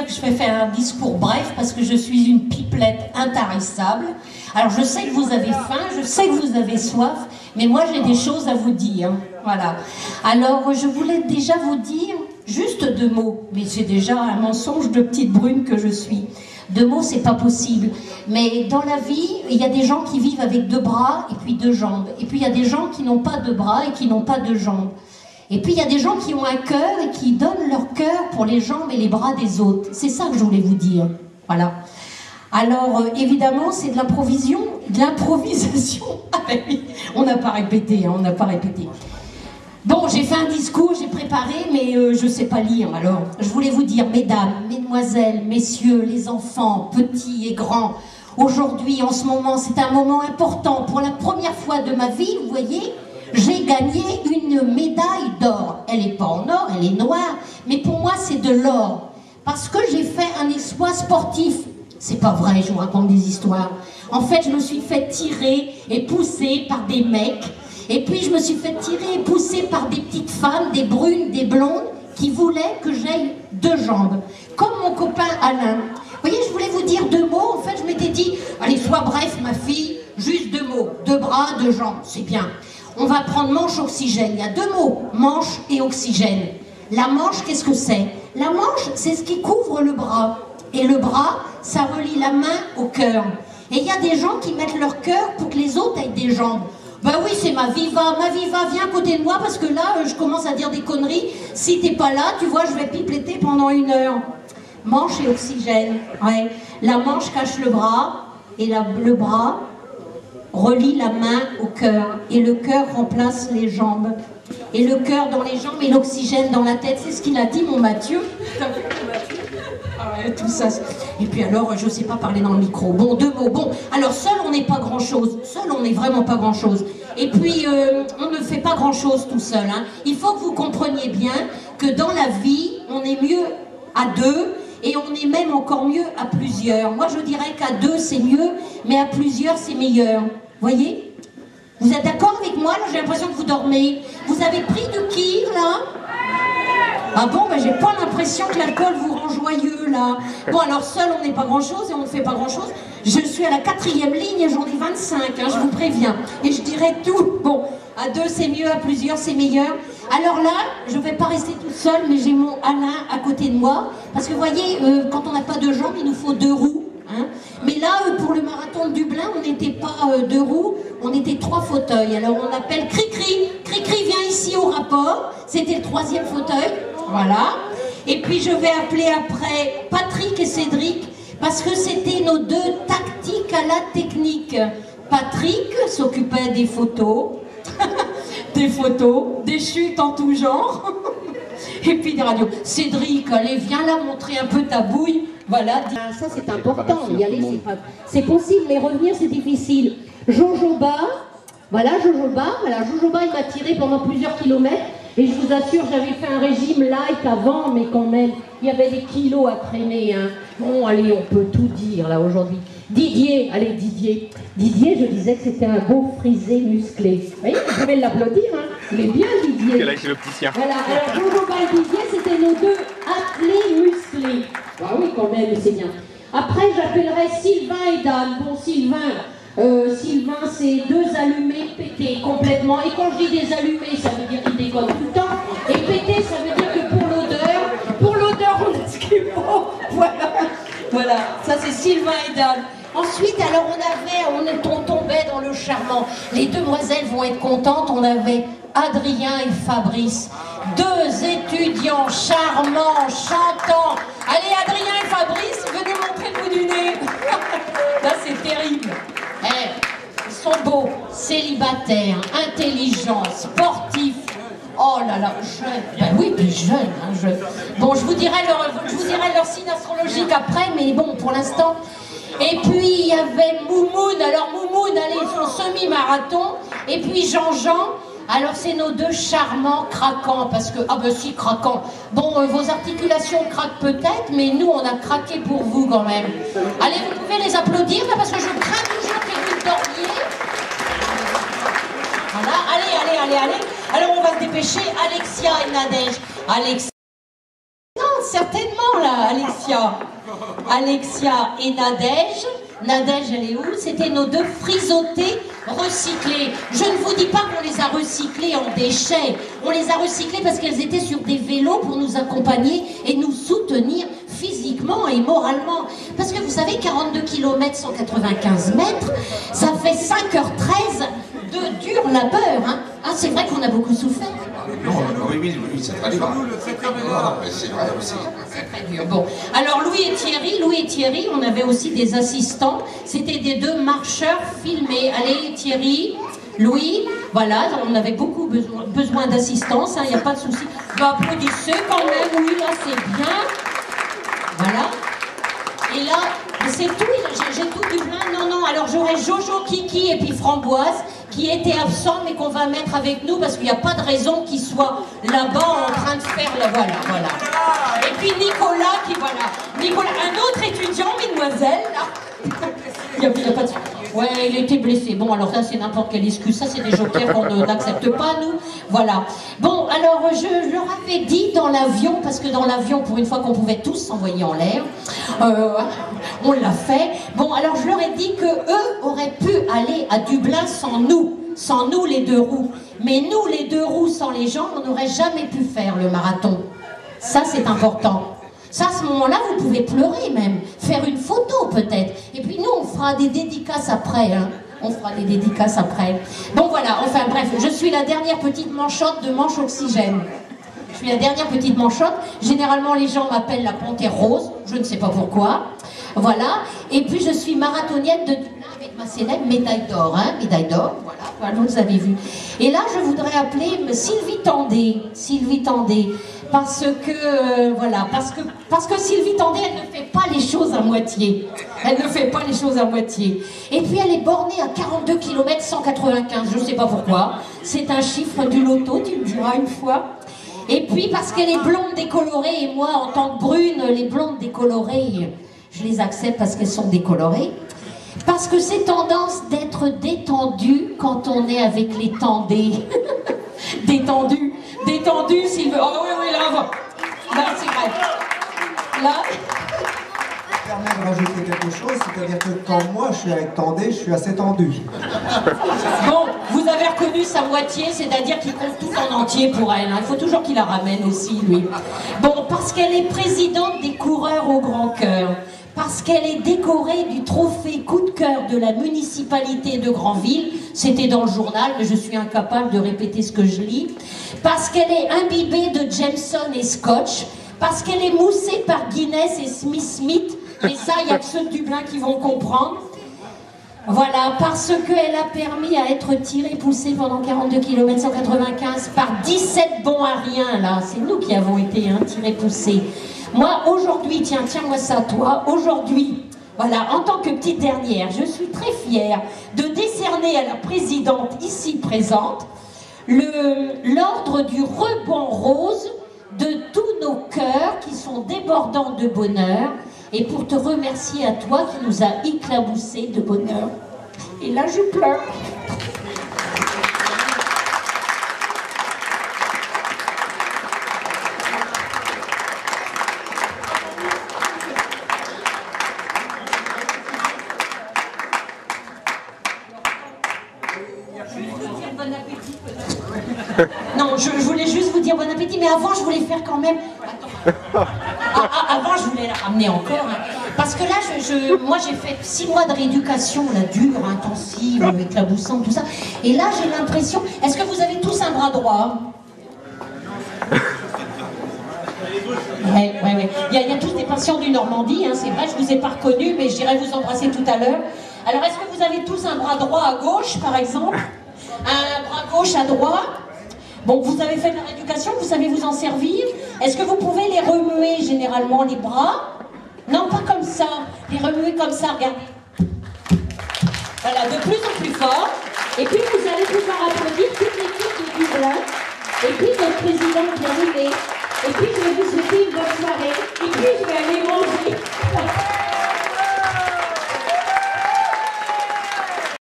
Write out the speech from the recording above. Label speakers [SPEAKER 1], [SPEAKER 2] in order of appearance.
[SPEAKER 1] dire que je vais faire un discours bref parce que je suis une pipelette intarissable. Alors je sais que vous avez faim, je sais que vous avez soif, mais moi j'ai des choses à vous dire. Voilà. Alors je voulais déjà vous dire juste 2 mots, mais c'est déjà un mensonge de petite brune que je suis. 2 mots, c'est pas possible. Mais dans la vie, il y a des gens qui vivent avec 2 bras et puis 2 jambes. Et puis il y a des gens qui n'ont pas 2 bras et qui n'ont pas 2 jambes. Et puis il y a des gens qui ont un cœur et qui donnent leur cœur pour les jambes et les bras des autres. C'est ça que je voulais vous dire. Voilà. Alors évidemment c'est de l'improvisation. Ah ben oui, on n'a pas répété, hein, on n'a pas répété. Bon, j'ai fait un discours, j'ai préparé, mais je ne sais pas lire. Alors, je voulais vous dire, mesdames, mesdemoiselles, messieurs, les enfants, petits et grands, aujourd'hui, en ce moment, c'est un moment important. Pour la première fois de ma vie, vous voyez, j'ai gagné une médaille d'or. Elle n'est pas en or, elle est noire, mais pour moi, c'est de l'or. Parce que j'ai fait un exploit sportif. C'est pas vrai, je vous raconte des histoires. En fait, je me suis fait tirer et pousser par des mecs. Et puis je me suis fait tirer et pousser par des petites femmes, des brunes, des blondes, qui voulaient que j'aie 2 jambes. Comme mon copain Alain. Vous voyez, je voulais vous dire 2 mots. En fait, je m'étais dit, allez, sois bref, ma fille, juste 2 mots. 2 bras, 2 jambes, c'est bien. On va prendre manche, oxygène. Il y a 2 mots, manche et oxygène. La manche, qu'est-ce que c'est? La manche, c'est ce qui couvre le bras. Et le bras, ça relie la main au cœur. Et il y a des gens qui mettent leur cœur pour que les autres aient des jambes. Ben oui, c'est ma Viva, viens à côté de moi parce que là, je commence à dire des conneries. Si t'es pas là, tu vois, je vais pipeletter pendant 1 heure. Manche et oxygène, ouais. La manche cache le bras et le bras relie la main au cœur. Et le cœur remplace les jambes. Et le cœur dans les jambes et l'oxygène dans la tête. C'est ce qu'il a dit, mon Mathieu. T'as vu, mon Mathieu? Ah ouais, tout ça. Et puis alors, je ne sais pas parler dans le micro. Bon, 2 mots. Bon, alors seul, on n'est pas grand-chose. Seul, on n'est vraiment pas grand-chose. Et puis, on ne fait pas grand-chose tout seul. Hein. Il faut que vous compreniez bien que dans la vie, on est mieux à 2 et on est même encore mieux à plusieurs. Moi, je dirais qu'à 2, c'est mieux, mais à plusieurs, c'est meilleur. Voyez? Vous êtes d'accord avec moi? Là, j'ai l'impression que vous dormez. Vous avez pris du kir, là? Ah bon, ben j'ai pas l'impression que l'alcool vous rend joyeux, là. Bon, alors seul, on n'est pas grand-chose et on ne fait pas grand-chose. Je suis à la 4e ligne et j'en ai 25, hein, je vous préviens. Et je dirais tout. Bon, à 2, c'est mieux, à plusieurs, c'est meilleur. Alors là, je ne vais pas rester toute seule, mais j'ai mon Alain à côté de moi. Parce que vous voyez, quand on n'a pas de jambes, il nous faut 2 roues. Hein. Mais là, pour le marathon de Dublin, on n'était pas 2 roues, on était 3 fauteuils. Alors on appelle Cricri. Cricri vient ici au rapport. C'était le 3e fauteuil. Voilà. Et puis je vais appeler après Patrick et Cédric parce que c'était nos 2 tactiques à la technique. Patrick s'occupait des photos, des chutes en tout genre, et puis des radios. Cédric, allez, viens là montrer un peu ta bouille. Voilà. Ça c'est important, y aller, c'est possible, mais revenir c'est difficile. Jojoba, voilà, Jojoba, il m'a tiré pendant plusieurs kilomètres. Et je vous assure, j'avais fait un régime light avant, mais quand même, il y avait des kilos à traîner. Hein. Bon, allez, on peut tout dire, là, aujourd'hui. Didier, allez, Didier. Didier, je disais que c'était un beau frisé musclé. Vous voyez, vous pouvez l'applaudir, hein. Il est bien, Didier.
[SPEAKER 2] Quel âge est le petit sien?
[SPEAKER 1] Voilà, alors, Jojo et Didier, c'était nos 2 athlètes musclés. Ah oui, quand même, c'est bien. Après, j'appellerai Sylvain et Dan. Bon, Sylvain, c'est 2 allumés pétés complètement. Et quand je dis des allumés, ça veut dire qu'ils déconnent tout le temps. Et pétés, ça veut dire que pour l'odeur, on a ce qu'il faut. Voilà, ça c'est Sylvain et Dan. Ensuite, alors on tombait dans le charmant. Les demoiselles vont être contentes. On avait Adrien et Fabrice, 2 étudiants charmants, chantants. Allez, Adrien et Fabrice, venez montrer le bout du nez. Là, c'est terrible. Ils sont beaux, célibataires, intelligents, sportifs. Oh là là, jeunes. Ben oui, puis jeunes. Hein, Bon, je vous dirai leur signe astrologique après, mais bon, pour l'instant. Et puis, il y avait Moumoun. Alors, Moumoun, allez, son semi-marathon. Et puis, Jean-Jean. Alors, c'est nos 2 charmants craquants. Parce que, ah ben si, craquants. Bon, vos articulations craquent peut-être, mais nous, on a craqué pour vous quand même. Allez, vous pouvez les applaudir, là, parce que je crains toujours que vous dormiez. Voilà, allez. Alors, on va se dépêcher. Alexia et Nadège. Alexia. Non, certainement, là, Alexia. Alexia et Nadège. Nadège, elle est où? C'était nos deux frisottés recyclés. Je ne vous dis pas qu'on les a recyclés en déchets. On les a recyclés parce qu'elles étaient sur des vélos pour nous accompagner et nous soutenir physiquement et moralement. Parce que vous savez, 42 km 195 mètres, ça fait 5h13 de dur labeur. Hein. Ah, c'est vrai qu'on a beaucoup souffert.
[SPEAKER 2] Non, oui, c'est très dur. C'est vrai aussi.
[SPEAKER 1] C'est très dur. Bon, alors Louis et Thierry, on avait aussi des assistants. C'était des deux marcheurs filmés. Allez, Thierry, Louis, voilà, on avait beaucoup besoin d'assistance, il n'y a pas de souci. Bah, applaudissez quand même, oui, là, c'est bien. Voilà. Et là, c'est tout, j'ai tout du plein. Non, alors j'aurai Jojo, Kiki et puis Framboise, qui étaient absents, mais qu'on va mettre avec nous, parce qu'il n'y a pas de raison qu'ils soient là-bas en train de faire le... Voilà. Et puis Nicolas, Nicolas, un autre étudiant, mesdemoiselles, là. Il n'y a pas de... Ouais, il était blessé. Bon, alors ça, c'est n'importe quelle excuse. Ça, c'est des jokers qu'on n'accepte pas, nous. Voilà. Bon, alors, je leur avais dit dans l'avion, parce que dans l'avion, pour une fois qu'on pouvait tous s'envoyer en l'air, on l'a fait. Bon, alors, je leur ai dit qu'eux auraient pu aller à Dublin sans nous, les deux roues. Mais nous, les deux roues, sans les gens, on n'aurait jamais pu faire le marathon. Ça, c'est important. Ça, à ce moment-là, vous pouvez pleurer même, faire une photo peut-être. Et puis nous, on fera des dédicaces après. Hein. On fera des dédicaces après. Bon voilà, enfin bref, je suis la dernière petite manchotte de Manche Oxygène. Je suis la dernière petite manchotte. Généralement, les gens m'appellent la panthère rose. Je ne sais pas pourquoi. Voilà. Et puis, je suis marathonienne de Dublin avec ma célèbre médaille d'or. Hein, médaille d'or, voilà, vous avez vu. Et là, je voudrais appeler Sylvie Tendé. Sylvie Tendé. Parce que Sylvie Tendé, elle ne fait pas les choses à moitié. Elle ne fait pas les choses à moitié. Et puis elle est bornée à 42 km 195, je ne sais pas pourquoi. C'est un chiffre du loto, tu me diras une fois. Et puis parce qu'elle est blonde décolorée, et moi en tant que brune, les blondes décolorées, je les accepte parce qu'elles sont décolorées. Parce que c'est tendance d'être détendu quand on est avec les tendés. Détendu, s'il veut. Oh oui, là, c'est vrai. Là.
[SPEAKER 3] Je me permets de rajouter quelque chose, c'est-à-dire que quand moi je suis avec Tendé, je suis assez tendu.
[SPEAKER 1] Bon, vous avez reconnu sa moitié, c'est-à-dire qu'il compte tout en entier pour elle. Hein. Il faut toujours qu'il la ramène aussi, lui. Bon, parce qu'elle est présidente des coureurs au grand cœur. Parce qu'elle est décorée du trophée coup de cœur de la municipalité de Granville. C'était dans le journal, mais je suis incapable de répéter ce que je lis. Parce qu'elle est imbibée de Jameson et Scotch. Parce qu'elle est moussée par Guinness et Smith. Et ça, il n'y a que ceux de Dublin qui vont comprendre. Voilà, parce qu'elle a permis à être tirée, poussée pendant 42 km 195 par 17 bons à rien, là. C'est nous qui avons été tirés, poussés. Moi, aujourd'hui, tiens-moi ça, toi, aujourd'hui, voilà, en tant que petite dernière, je suis très fière de décerner à la présidente ici présente l'ordre du ruban rose de tous nos cœurs qui sont débordants de bonheur et pour te remercier à toi qui nous a éclaboussés de bonheur. Et là, je pleure. Non, je voulais juste vous dire bon appétit, mais avant je voulais faire quand même... Attends. Avant je voulais la ramener encore, hein. Parce que là, moi j'ai fait 6 mois de rééducation, là, dure, intensive, éclaboussante, tout ça. Et là j'ai l'impression... Est-ce que vous avez tous un bras droit? Ouais. Il y a tous des patients du Normandie, hein, c'est vrai, je vous ai pas reconnu, mais j'irai vous embrasser tout à l'heure. Alors est-ce que vous avez tous un bras droit à gauche, par exemple? Un bras gauche à droite? Bon, vous avez fait de la rééducation, vous savez vous en servir? Est-ce que vous pouvez les remuer généralement, les bras? Non, pas comme ça. Les remuer comme ça, regardez. Voilà, de plus en plus fort. Et puis vous allez pouvoir applaudir toute l'équipe de Dublin. Et puis notre président qui est arrivé. Et puis je vais vous souhaiter une bonne soirée. Et puis je vais aller manger.